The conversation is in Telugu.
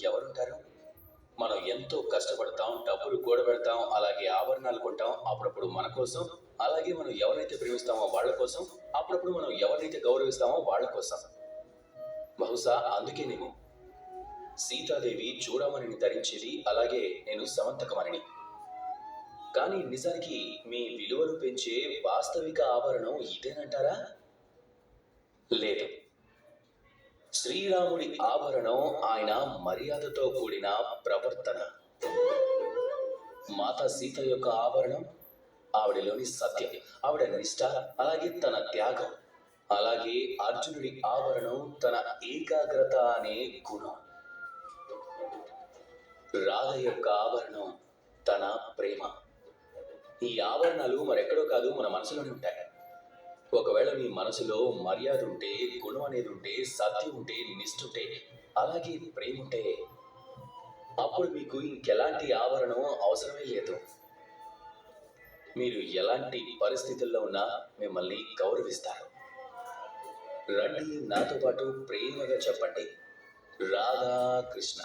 ఎవరుంటారు? మనం ఎంతో కష్టపడతాం, డబ్బులు కూడబెడతాం, అలాగే ఆభరణాలు కొంటాం, అప్పుడప్పుడు మన కోసం. అలాగే మనం ఎవరైతే ప్రేమిస్తామో వాళ్ళ కోసం, అప్పుడప్పుడు మనం ఎవరినైతే గౌరవిస్తామో వాళ్ళ కోసం. బహుశా అందుకేనేమో సీతాదేవి చూడమణిని ధరించేది, అలాగే నేను సమంతకమణిని. కానీ నిజానికి మీ విలువను పెంచే వాస్తవిక ఆభరణం ఇదేనంటారా? లేదు. శ్రీరాముడి ఆభరణం ఆయన మర్యాదతో కూడిన ప్రవర్తన. మాతా సీత యొక్క ఆభరణం ఆవిడలోని సత్యం, ఆవిడ నిష్ఠ, అలాగే తన త్యాగం. అలాగే అర్జునుడి ఆభరణం తన ఏకాగ్రత అనే గుణం. రాధ యొక్క ఆభరణం తన ప్రేమ. ఈ ఆభరణాలు మరెక్కడో కాదు, మన మనసులోనే ఉంటాయి. ఒకవేళ మీ మనసులో మర్యాద ఉంటే, గుణం అనేది ఉంటే, సత్యం ఉంటే, నిష్ఠుంటే, అలాగే ప్రేమ ఉంటే, అప్పుడు మీకు ఇంకెలాంటి ఆభరణం అవసరమే లేదు. మీరు ఎలాంటి పరిస్థితుల్లో ఉన్నా మిమ్మల్ని గౌరవిస్తారు. రండి నాతో పాటు ప్రేమగా చెప్పండి, రాధా కృష్ణ.